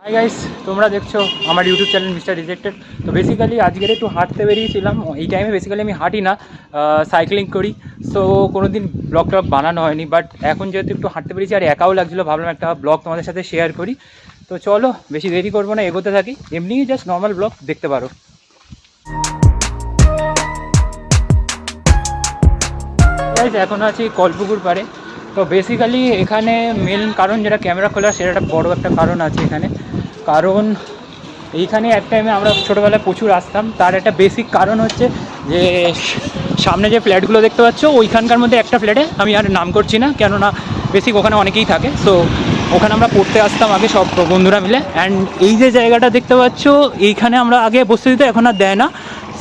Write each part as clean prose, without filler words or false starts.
Hi guys, তোমরা দেখছো আমার ইউটিউব চ্যানেল মিস্টার রিজেক্টেড। তো বেসিক্যালি আজকের একটু হাঁটতে বেরিয়েছিলাম। এই টাইমে বেসিক্যালি আমি হাঁটি না, সাইক্লিং করি। সো কোনো দিন ব্লগ টগ বানানো হয়নি, বাট এখন যেহেতু একটু হাঁটতে বেরিয়েছি আর একাও লাগছিলো, ভাবলাম একটা ব্লগ তোমাদের সাথে শেয়ার করি। তো চলো বেশি দেরি করবো না, এগোতে থাকি। এমনি জাস্ট নর্মাল ব্লগ দেখতে পারো। গাইস, এখন আছি কলপুকুর পাড়ে। তো বেসিক্যালি এখানে মেন কারণ যেটা ক্যামেরা খোলা, সেটা একটা বড় একটা কারণ আছে এখানে। কারণ এইখানে এক টাইমে আমরা ছোটোবেলায় প্রচুর আসতাম। তার একটা বেসিক কারণ হচ্ছে যে সামনে যে ফ্ল্যাটগুলো দেখতে পাচ্ছ, ওইখানকার মধ্যে একটা ফ্ল্যাটে, আমি আর নাম করছি না কেননা বেসিক ওখানে অনেকেই থাকে। সো ওখানে আমরা পড়তে আসতাম আগে সব বন্ধুরা মিলে। অ্যান্ড এই যে জায়গাটা দেখতে পাচ্ছ, এইখানে আমরা আগে বসতে দিত, এখন আর দেয় না।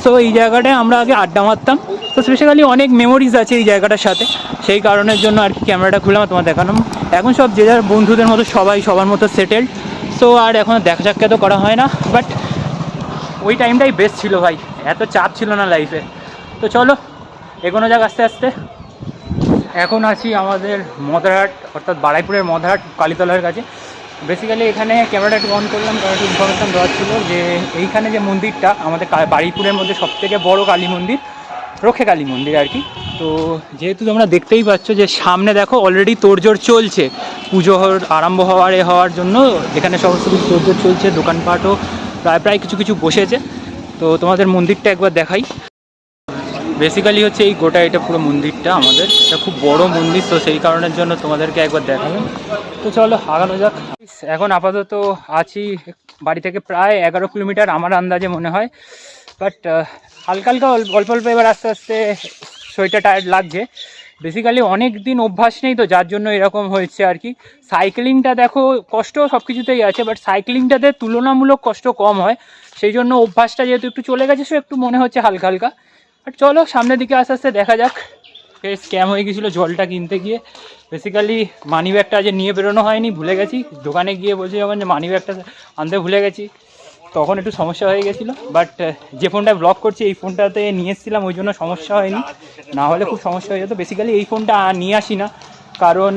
সো এই জায়গাটায় আমরা আগে আড্ডা মারতাম। তো স্পেশালি অনেক মেমোরিজ আছে এই জায়গাটার সাথে, সেই কারণের জন্য আর কি ক্যামেরাটা খুলে তোমার দেখালাম। এখন সব যে যার বন্ধুদের মতো সবাই সবার মতো সেটেলড। সো আর এখন দেখা সাক্ষাৎ করা হয় না, বাট ওই টাইমটাই বেস্ট ছিল ভাই, এত চাপ ছিল না লাইফে। তো চলো এগোনো যাক আস্তে আস্তে। এখন আছি আমাদের মদারহাট, অর্থাৎ বারুইপুরের মদারহাট কালীতলার কাছে। বেসিক্যালি এখানে ক্যামেরাটা একটু অন করলাম কারণ একটু ইনফরমেশন দেওয়ার ছিল যে এইখানে যে মন্দিরটা আমাদের বারুইপুরের মধ্যে সবথেকে বড় কালী মন্দির, রক্ষে কালী মন্দির আর কি। তো যেহেতু তোমরা দেখতেই পাচ্ছ যে সামনে দেখো অলরেডি তোড়জোড় চলছে, পুজো আরম্ভ হওয়ার জন্য এখানে সমস্ত কিছু তোড়জোড় চলছে, দোকানপাটও প্রায় কিছু কিছু বসেছে। তো তোমাদের মন্দিরটা একবার দেখাই। বেসিক্যালি হচ্ছে এই গোটা এটা পুরো মন্দিরটা আমাদের, এটা খুব বড় মন্দির, তো সেই কারণের জন্য তোমাদেরকে একবার দেখালাম। তো চলো আগানো যাক। এখন আপাতত আছি বাড়ি থেকে প্রায় 11 কিলোমিটার আমার আন্দাজে মনে হয়, বাট হালকা হালকা অল্প অল্প এবার আস্তে আস্তে শরীরটা টায়ার্ড লাগছে। বেসিক্যালি অনেক দিন অভ্যাস নেই, তো যার জন্য এরকম হয়েছে আর কি। সাইক্লিংটা দেখো কষ্ট সব কিছুতেই আছে, বাট সাইক্লিংটাতে তুলনামূলক কষ্ট কম হয়, সেই জন্য অভ্যাসটা যেহেতু একটু চলে গেছে, সো একটু মনে হচ্ছে হালকা হালকা। বাট চলো সামনের দিকে আস্তে আস্তে দেখা যাক। স্ক্যাম হয়ে গেছিলো জলটা কিনতে গিয়ে। বেসিক্যালি মানি ব্যাগটা আজ নিয়ে বেরোনো হয়নি, ভুলে গেছি। দোকানে গিয়ে বলছি যখন যে মানি ব্যাগটা আনতে ভুলে গেছি, তখন একটু সমস্যা হয়ে গেছিলো। বাট যে ফোনটা ব্লগ করছি এই ফোনটাতে নিয়ে এসেছিলাম, ওই জন্য সমস্যা হয়নি, না হলে খুব সমস্যা হয়ে যেত। বেসিক্যালি এই ফোনটা নিয়ে আসি না, কারণ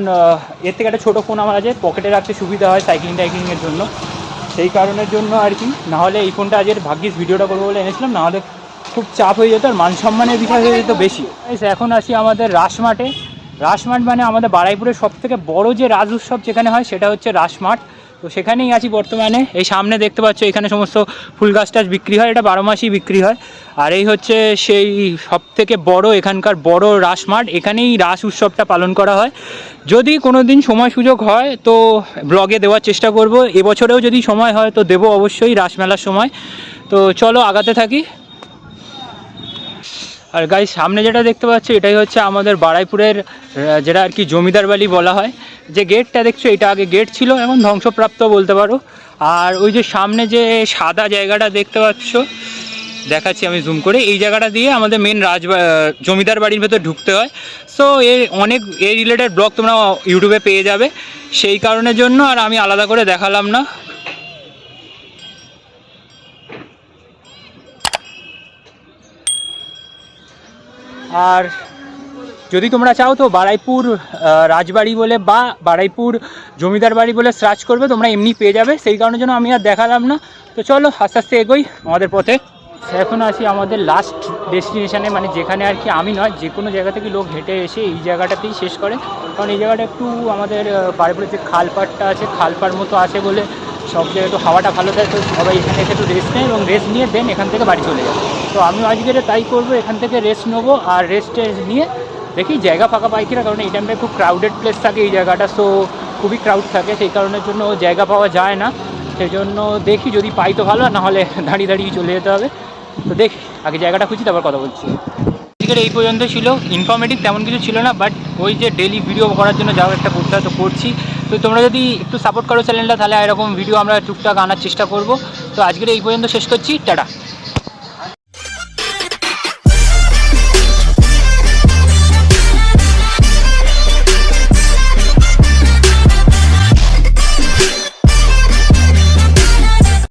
এর থেকে একটা ছোটো ফোন আমার আছে, পকেটে রাখতে সুবিধা হয় সাইক্লিংয়ের জন্য, সেই কারণের জন্য আর কি। নাহলে এই ফোনটা আজের ভাগ্যিস ভিডিওটা করবো বলে এনেছিলাম, নাহলে খুব চাপ হয়ে যেত আর মান সম্মানের বিষয় হয়ে যেত বেশি। এখন আসি আমাদের রাসমাঠে। রাসমাঠ মানে আমাদের বারুইপুরের সবথেকে বড় যে রাজ উৎসব যেখানে হয় সেটা হচ্ছে রাসমাঠ। তো সেখানেই আছি বর্তমানে। এই সামনে দেখতে পাচ্ছ এখানে সমস্ত ফুল গাছ টাছ বিক্রি হয়, এটা 12 মাসই বিক্রি হয়। আর এই হচ্ছে সেই সবথেকে বড় এখানকার বড় রাসমাঠ, এখানেই রাস উৎসবটা পালন করা হয়। যদি কোনো দিন সময় সুযোগ হয় তো ব্লগে দেওয়ার চেষ্টা করব, এবছরেও যদি সময় হয় তো দেবো অবশ্যই রাসমেলার সময়। তো চলো আগাতে থাকি। আর গাইস সামনে যেটা দেখতে পাচ্ছ এটাই হচ্ছে আমাদের বারুইপুরের যেটা আর কি জমিদার বাড়ি বলা হয়। যে গেটটা দেখছো এটা আগে গেট ছিল, এখন ধ্বংসপ্রাপ্ত বলতে পারো। আর ওই যে সামনে যে সাদা জায়গাটা দেখতে পাচ্ছ, দেখাচ্ছি আমি জুম করে, এই জায়গাটা দিয়ে আমাদের মেন জমিদার বাড়ির ভেতর ঢুকতে হয়। সো এই রিলেটেড ব্লগ তোমরা ইউটিউবে পেয়ে যাবে, সেই কারণের জন্য আর আমি আলাদা করে দেখালাম না। আর যদি তোমরা চাও তো বারুইপুর রাজবাড়ি বলে বা বারুইপুর জমিদার বাড়ি বলে সার্চ করবে, তোমরা এমনি পেয়ে যাবে, সেই কারণের জন্য আমি আর দেখালাম না। তো চলো আস্তে আস্তে এগোই আমাদের পথে। এখন আসি আমাদের লাস্ট ডেস্টিনেশানে, মানে যেখানে আর কি আমি নয় যে কোনো জায়গা থেকে লোক হেঁটে এসে এই জায়গাটাতেই শেষ করে। কারণ এই জায়গাটা একটু আমাদের বারুইপুরের যে খালপাড়টা আছে, খালপাড় মতো আছে বলে সব জায়গায় একটু হাওয়াটা ভালো থাকে, তো সবাই এখানে একটু রেস্ট নেয় এবং রেস্ট নিয়ে দেন এখান থেকে বাড়ি চলে যায়। তো আমি আজকে তাই করবো, এখান থেকে রেস্ট নেবো আর রেস্ট নিয়ে দেখি জায়গা ফাঁকা পাই কিনা, কারণ এই টাইমটায় খুব ক্রাউডেড প্লেস থাকে এই জায়গাটা, সো খুবই ক্রাউড থাকে, সেই কারণের জন্য জায়গা পাওয়া যায় না। সেই জন্য দেখি যদি পাই তো ভালো, আর নাহলে দাঁড়িয়ে দাঁড়িয়ে চলে যেতে হবে। তো দেখি আগে জায়গাটা খুঁজি, তারপর কথা বলছি। আজকের এই পর্যন্ত ছিল, ইনফরমেটিভ তেমন কিছু ছিল না, বাট ওই যে ডেলি ভিডিও করার জন্য যাও একটা করতে হয় তো করছি। তো তোমরা যদি একটু সাপোর্ট করো চ্যানেলটা, তাহলে এরকম ভিডিও আমরা টুকটাক আনার চেষ্টা করব। তো আজকের এই পর্যন্ত শেষ করছি, টাটা।